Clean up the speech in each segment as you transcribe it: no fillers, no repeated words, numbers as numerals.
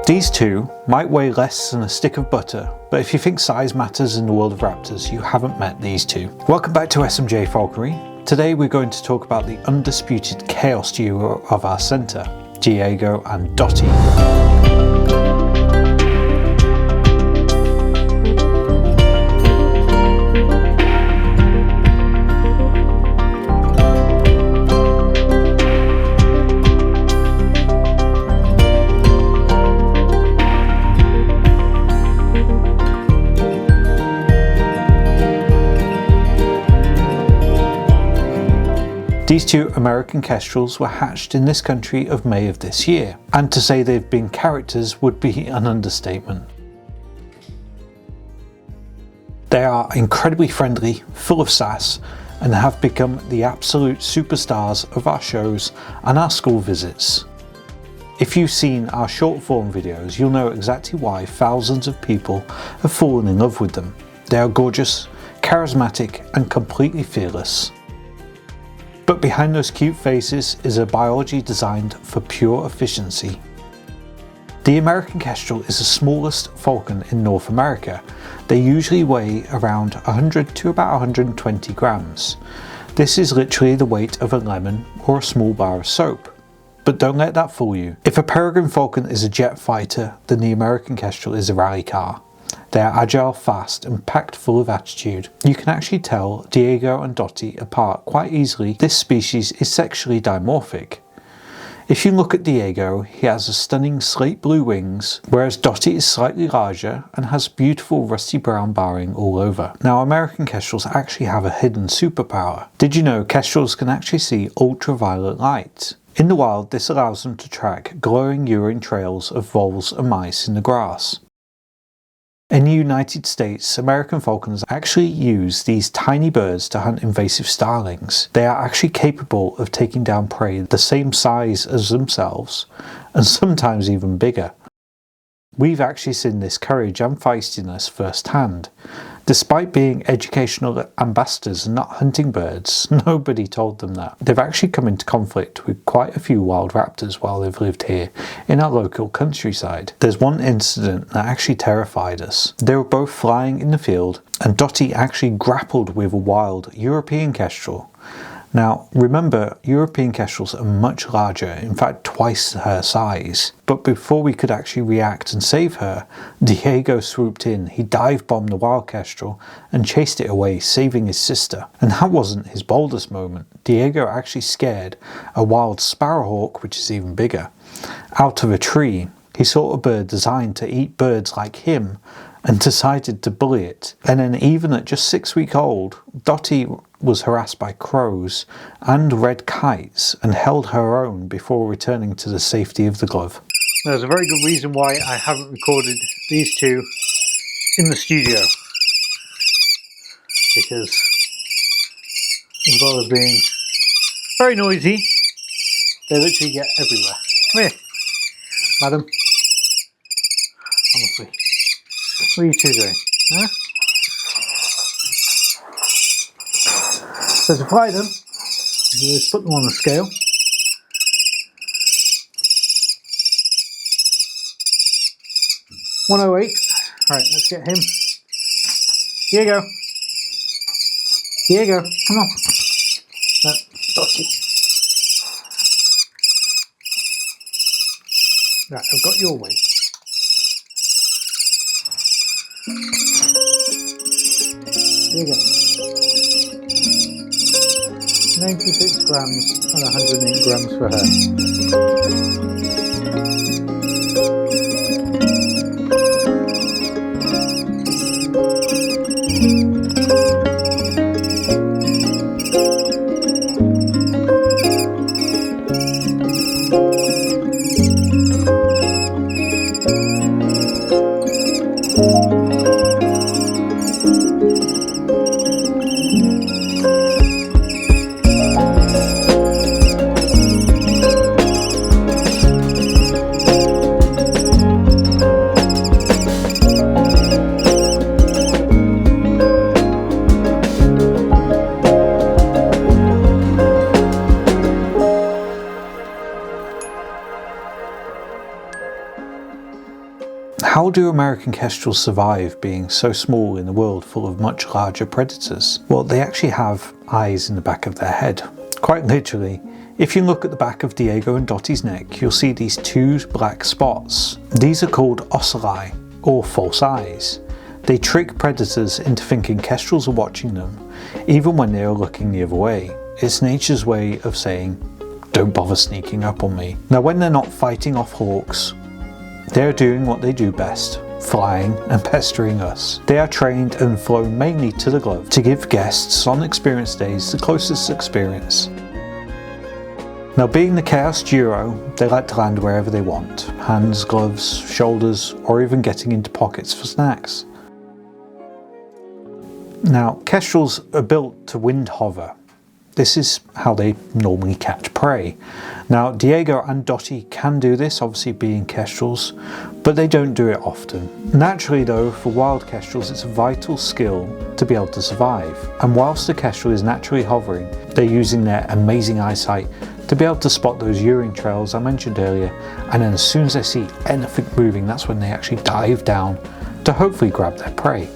These two might weigh less than a stick of butter, but if you think size matters in the world of raptors, you haven't met these two. Welcome back to SMJ Falconry. Today we're going to talk about the undisputed chaos duo of our centre, Diego and Dottie. These two American Kestrels were hatched in this country of May of this year, and to say they've been characters would be an understatement. They are incredibly friendly, full of sass, and have become the absolute superstars of our shows and our school visits. If you've seen our short form videos, you'll know exactly why thousands of people have fallen in love with them. They are gorgeous, charismatic, and completely fearless. But behind those cute faces is a biology designed for pure efficiency. The American Kestrel is the smallest falcon in North America. They usually weigh around 100 to about 120 grams. This is literally the weight of a lemon or a small bar of soap. But don't let that fool you. If a peregrine falcon is a jet fighter, then the American Kestrel is a rally car. They are agile, fast, and packed full of attitude. You can actually tell Diego and Dottie apart quite easily. This species is sexually dimorphic. If you look at Diego, he has a stunning slate blue wings, whereas Dottie is slightly larger and has beautiful rusty brown barring all over. Now, American Kestrels actually have a hidden superpower. Did you know Kestrels can actually see ultraviolet light? In the wild, this allows them to track glowing urine trails of voles and mice in the grass. In the United States, American falcons actually use these tiny birds to hunt invasive starlings. They are actually capable of taking down prey the same size as themselves, and sometimes even bigger. We've actually seen this courage and feistiness firsthand. Despite being educational ambassadors and not hunting birds, nobody told them that. They've actually come into conflict with quite a few wild raptors while they've lived here in our local countryside. There's one incident that actually terrified us. They were both flying in the field and Dottie actually grappled with a wild European Kestrel. Now, remember, European Kestrels are much larger, in fact twice her size. But before we could actually react and save her, Diego swooped in. He dive bombed the wild Kestrel and chased it away, saving his sister. And that wasn't his boldest moment. Diego actually scared a wild sparrowhawk, which is even bigger, out of a tree. He saw a bird designed to eat birds like him and decided to bully it. And then even at just 6 weeks old, Dottie was harassed by crows and red kites and held her own before returning to the safety of the glove. There's a very good reason why I haven't recorded these two in the studio, because as well as being very noisy, they literally get everywhere. Come here, madam. Honestly, what are you two doing? Huh? So to fry them, you just put them on the scale. $108. Right, let's get him. Diego. Diego, come on. No, Dottie. Right, I've got your weight. There you go. 96 grams and 108 grams for her. How do American Kestrels survive being so small in a world full of much larger predators? Well, they actually have eyes in the back of their head. Quite literally, if you look at the back of Diego and Dottie's neck, you'll see these two black spots. These are called ocelli, or false eyes. They trick predators into thinking kestrels are watching them, even when they are looking the other way. It's nature's way of saying, don't bother sneaking up on me. Now, when they're not fighting off hawks, they're doing what they do best, flying and pestering us. They are trained and flown mainly to the glove to give guests on experience days the closest experience. Now, being the Chaos Duo, they like to land wherever they want, hands, gloves, shoulders, or even getting into pockets for snacks. Now, kestrels are built to wind hover. This is how they normally catch prey. Now, Diego and Dottie can do this, obviously being kestrels, but they don't do it often. Naturally though, for wild kestrels, it's a vital skill to be able to survive. And whilst the kestrel is naturally hovering, they're using their amazing eyesight to be able to spot those urine trails I mentioned earlier, and then as soon as they see anything moving, that's when they actually dive down to hopefully grab their prey.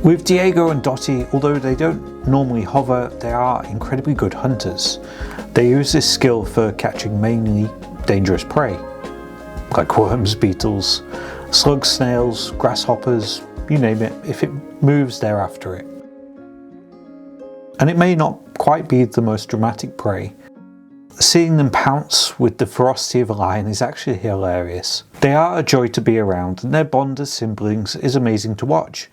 With Diego and Dottie, although they don't normally hover, they are incredibly good hunters. They use this skill for catching mainly dangerous prey, like worms, beetles, slugs, snails, grasshoppers, you name it. If it moves, they're after it. And it may not quite be the most dramatic prey. Seeing them pounce with the ferocity of a lion is actually hilarious. They are a joy to be around, and their bond as siblings is amazing to watch.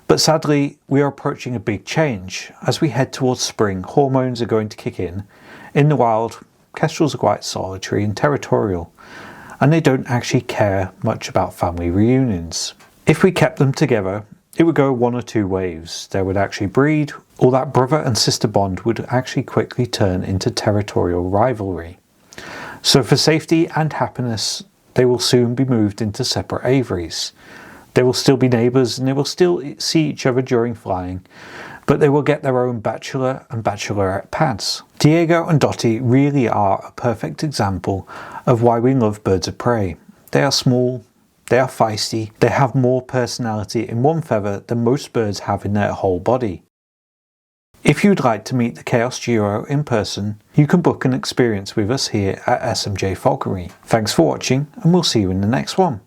But sadly, we are approaching a big change. As we head towards spring, hormones are going to kick in. In the wild, kestrels are quite solitary and territorial, and they don't actually care much about family reunions. If we kept them together, it would go one or two ways. They would actually breed, or that brother and sister bond would actually quickly turn into territorial rivalry. So for safety and happiness, they will soon be moved into separate aviaries. They will still be neighbours and they will still see each other during flying, but they will get their own bachelor and bachelorette pads. Diego and Dottie really are a perfect example of why we love birds of prey. They are small, they are feisty, they have more personality in one feather than most birds have in their whole body. If you'd like to meet the Chaos Duo in person, you can book an experience with us here at SMJ Falconry. Thanks for watching, and we'll see you in the next one.